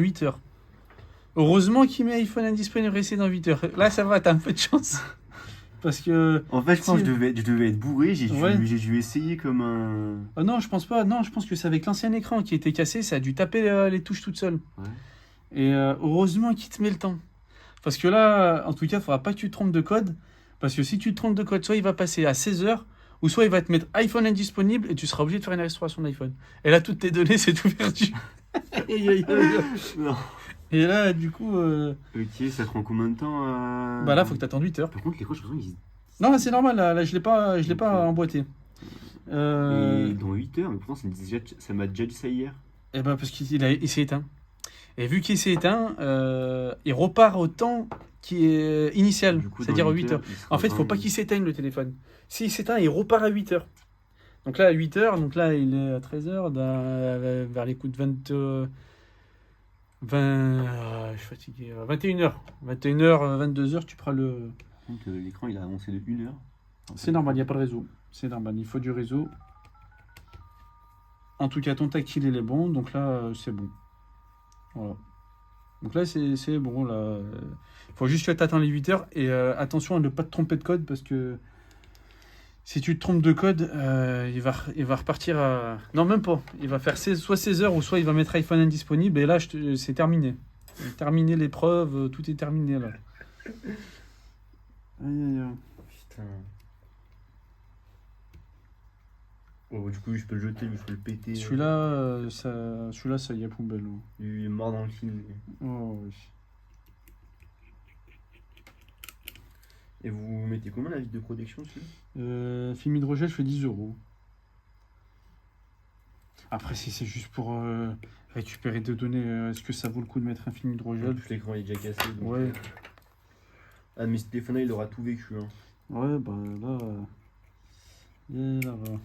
8 heures. Heureusement qu'il met iPhone indisponible resté dans 8 heures. Là, ça va, t'as un peu de chance. Parce que. En fait, je pense que je devais être bourré, Ouais. j'ai dû essayer comme un... Ah non, je pense pas. Non, je pense que c'est avec l'ancien écran qui était cassé, ça a dû taper les touches toute seule. Ouais. Et heureusement qu'il te met le temps. Parce que là, en tout cas, il faudra pas que tu te trompes de code. Parce que si tu te trompes de code, soit il va passer à 16 heures, ou soit il va te mettre iPhone indisponible et tu seras obligé de faire une restauration d'iPhone. Et là, toutes tes données, c'est tout perdu. Aïe, aïe, aïe. Non. Et là, du coup, Ok, ça prend combien de temps à... bah là, faut que tu attendes 8 heures. Par contre, l'écran, je pense qu'ils... Non, là, c'est normal. Là, je l'ai pas Ok. emboîté. Et dans 8 heures, mais pourtant, ça m'a déjà dit ça hier. Et ben parce il s'est éteint. Et vu qu'il s'est éteint, il repart au temps qui est initial, Du coup, c'est-à-dire dans 8 heures. il sera En fait, il faut pas 20. qu'il s'éteigne le téléphone. S'il s'éteint, il repart à 8 heures. Donc là, à 8 heures, donc là, il est à 13 heures, vers les coups de 20 je suis fatigué. 21 heures. 21 heures, 22 heures, tu prends le. Par contre, l'écran, il a avancé de 1 heure. C'est normal, il n'y a pas de réseau. C'est normal, il faut du réseau. En tout cas, ton tactile, il est bon, donc là, c'est bon. Voilà. Donc là, c'est bon. Là, faut juste que tu atteins les 8 heures. Et attention à ne pas te tromper de code parce que si tu te trompes de code, il va repartir à. Non, même pas. Il va faire soit 16 heures ou soit il va mettre iPhone indisponible. Et là, c'est terminé. Terminé l'épreuve, tout est terminé là. Aïe, aïe, aïe. Putain. Oh, du coup, je peux le jeter, mais il faut le péter. Celui-là, ça y est, poubelle. Il est mort dans le film. Oh, oui. Et vous mettez combien la vie de protection dessus? Film hydrogel, je fais 10 euros. Après, si c'est juste pour récupérer des données, est-ce que ça vaut le coup de mettre un film En hydrogel? plus, l'écran est déjà cassé. Donc, Ouais. Ah, mais ce téléphone-là, il aura tout vécu. Hein. Ouais, bah là. Et là, va.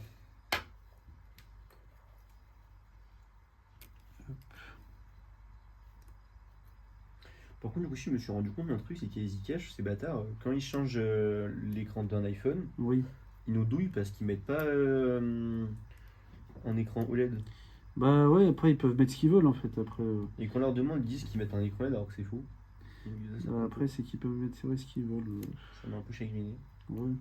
Par contre, aussi, je me suis rendu compte d'un truc, c'est qu'EasyCash, ces bâtards, quand ils changent l'écran d'un iPhone, Oui. ils nous douillent parce qu'ils mettent pas un écran OLED. Bah ouais, après, ils peuvent mettre ce qu'ils veulent en fait. Après, Et quand on leur demande, ils disent qu'ils mettent un écran OLED alors que c'est faux. Ça, après c'est qu'ils peuvent mettre c'est vrai, ce qu'ils veulent. ça m'a un peu chagriné. Ouais.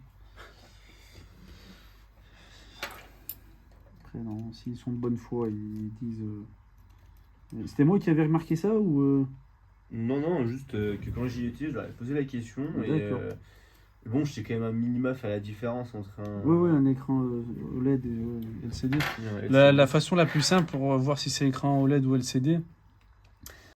Après, non, s'ils sont de bonne foi, ils disent. C'était moi qui avais remarqué ça ou. Non, non, juste que quand j'y étais, je leur ai posé la question et D'accord. bon, je sais quand même un minima faire la différence entre un. Ouais, ouais, un écran OLED et LCD. et un La LCD. façon la plus simple pour voir si c'est écran OLED ou LCD,